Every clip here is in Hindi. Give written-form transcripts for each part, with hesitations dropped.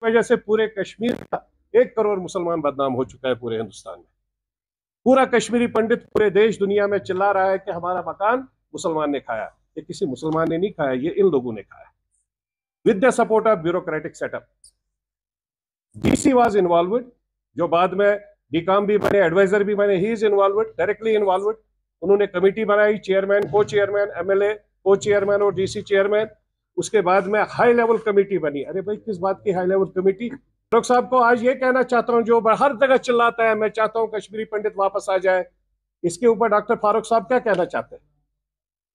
वजह से पूरे कश्मीर का 1 करोड़ मुसलमान बदनाम हो चुका है पूरे हिंदुस्तान में। पूरा कश्मीरी पंडित पूरे देश दुनिया में चिल्ला रहा है कि हमारा मकान मुसलमान ने खाया। ये किसी मुसलमान ने नहीं खाया, ये इन लोगों ने खाया with the support of bureaucratic setup. DC was involved, जो बाद में डीकाम भी बने, एडवाइजर भी बने, he is involved, directly involved. उन्होंने कमेटी बनाई, चेयरमैन, को चेयरमैन, एमएलए, को चेयरमैन और डीसी चेयरमैन। उसके बाद में हाई लेवल कमेटी बनी। अरे भाई, किस बात की हाई लेवल कमेटी? फारूक साहब को आज ये कहना चाहता हूं, जो हर जगह चिल्लाता है मैं चाहता हूं कश्मीरी पंडित वापस आ जाए, इसके ऊपर डॉक्टर फारूक साहब क्या कहना चाहते हैं?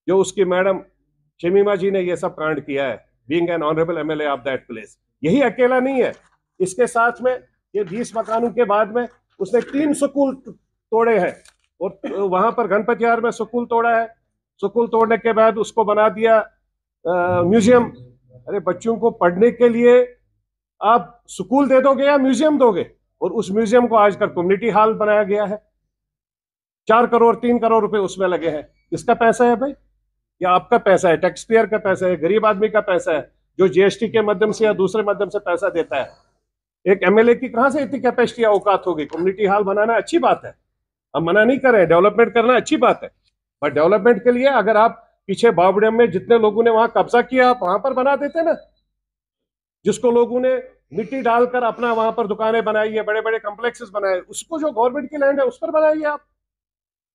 जो उसकी मैडम शमीमा जी ने ये सब कांड किया है, being an honourable MLA of that place. यही अकेला नहीं है, इसके साथ में ये 20 मकानों के बाद में उसने 3 स्कूल तोड़े हैं, और वहां पर गणपत यार में स्कूल तोड़ा है। स्कूल तोड़ने के बाद उसको बना दिया म्यूजियम। अरे बच्चों को पढ़ने के लिए आप स्कूल दे दोगे या म्यूजियम दोगे? और उस म्यूजियम को आजकल कम्युनिटी हॉल बनाया गया है। 4 करोड़ 3 करोड़ रुपए उसमें लगे हैं। किसका पैसा है भाई? या आपका पैसा है, टैक्स पेयर का पैसा है, गरीब आदमी का पैसा है, जो जीएसटी के माध्यम से या दूसरे माध्यम से पैसा देता है। एक एमएलए की कहां से इतनी कैपेसिटी या औकात होगी? कम्युनिटी हॉल बनाना अच्छी बात है, हम मना नहीं कर रहे हैं, डेवलपमेंट करना अच्छी बात है, पर डेवलपमेंट के लिए अगर आप पीछे बावड़िया में जितने लोगों ने वहां कब्जा किया, आप वहां पर बना देते ना। जिसको लोगों ने मिट्टी डालकर अपना वहां पर दुकानें बनाई है, बड़े बड़े कॉम्प्लेक्सेस बनाए, उसको जो गवर्नमेंट की लैंड है उस पर बनाइए आप।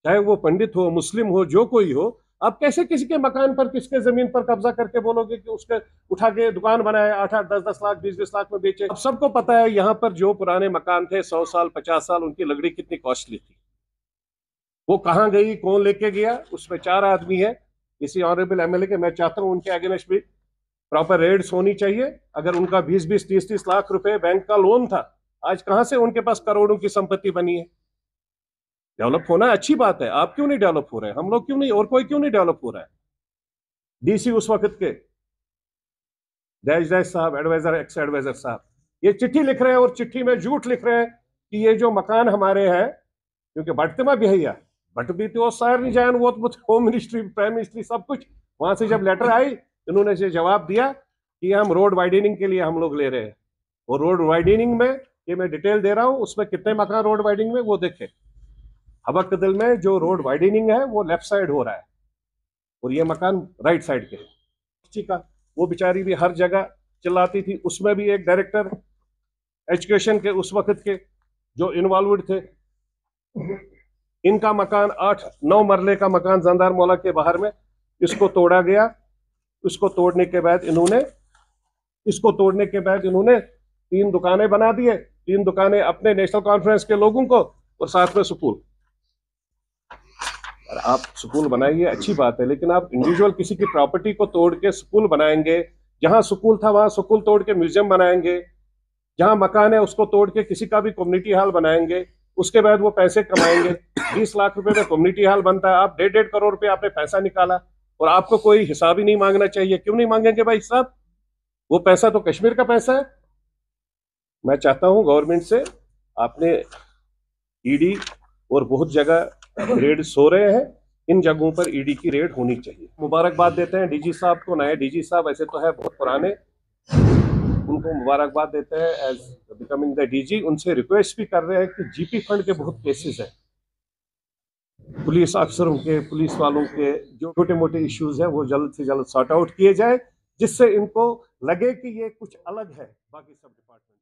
चाहे वो पंडित हो, मुस्लिम हो, जो कोई हो, आप कैसे किसी के मकान पर, किसके जमीन पर कब्जा करके बोलोगे कि उसके उठा के दुकान बनाए, 8-8, 10-10 लाख, 20-20 लाख में बेचे? अब सबको पता है यहाँ पर जो पुराने मकान थे 100 साल 50 साल, उनकी लकड़ी कितनी कॉस्टली थी, वो कहाँ गई, कौन लेके गया। उसमें 4 आदमी है किसी ऑनरेबल एमएलए के। मैं चाहता हूं उनके अगेंस्ट भी प्रॉपर रेड्स होनी चाहिए। अगर उनका 20-20, 30-30 लाख रुपए बैंक का लोन था, आज कहां से उनके पास करोड़ों की संपत्ति बनी है? डेवलप होना अच्छी बात है, आप क्यों नहीं डेवलप हो रहे हैं, हम लोग क्यों नहीं, और कोई क्यों नहीं डेवलप हो रहा है? डीसी उस वक्त के डैश साहब, एडवाइजर, एक्स एडवाइजर साहब, ये चिट्ठी लिख रहे हैं और चिट्ठी में झूठ लिख रहे हैं कि ये जो मकान हमारे हैं, क्योंकि बटतमा भी है, बट भी तो सार नहीं जाए, वो होम मिनिस्ट्री, प्राइम मिनिस्ट्री, सब कुछ वहां से जब लेटर आई, इन्होंने से जवाब दिया कि हम रोड वाइडनिंग के लिए हम लोग ले रहे हैं। और रोड वाइडनिंग में, ये मैं डिटेल दे रहा हूं, उसमें कितने मकान रोड वाइडनिंग में, वो देखे। हबक कदल में जो रोड वाइडनिंग है वो लेफ्ट साइड हो रहा है, और ये मकान राइट साइड के है का। वो बेचारी भी हर जगह चिल्लाती थी। उसमें भी एक डायरेक्टर एजुकेशन के उस वक्त के जो इन्वॉल्व थे, इनका मकान 8-9 मरले का मकान जंदार मौला के बाहर में, इसको तोड़ा गया। इसको तोड़ने के बाद इन्होंने 3 दुकानें बना दिए, 3 दुकानें अपने नेशनल कॉन्फ्रेंस के लोगों को, और साथ में स्कूल। आप स्कूल बनाइए, अच्छी बात है, लेकिन आप इंडिविजुअल किसी की प्रॉपर्टी को तोड़ के स्कूल बनाएंगे? जहां स्कूल था वहां स्कूल तोड़ के म्यूजियम बनाएंगे, जहां मकान है उसको तोड़ के किसी का भी कम्युनिटी हॉल बनाएंगे, उसके बाद वो पैसे कमाएंगे। 20 लाख रुपए में कम्युनिटी हॉल बनता है, आप 1.5 करोड़ रुपए आपने पैसा निकाला, और आपको कोई हिसाब ही नहीं मांगना चाहिए। क्यों नहीं मांगेंगे भाई साहब? वो पैसा तो कश्मीर का पैसा है। मैं चाहता हूं गवर्नमेंट से, आपने ईडी और बहुत जगह रेड हो रहे हैं, इन जगहों पर ईडी की रेड होनी चाहिए। मुबारकबाद देते हैं डीजी साहब को, नए डीजी साहब ऐसे तो है बहुत पुराने, उनको मुबारकबाद देते हैं एज बिकमिंग द डीजी। उनसे रिक्वेस्ट भी कर रहे हैं कि जीपी फंड के बहुत केसेस हैं, पुलिस अफसरों के, पुलिस वालों के जो छोटे मोटे इश्यूज हैं वो जल्द से जल्द सॉर्ट आउट किए जाए, जिससे इनको लगे कि ये कुछ अलग है बाकी सब डिपार्टमेंट।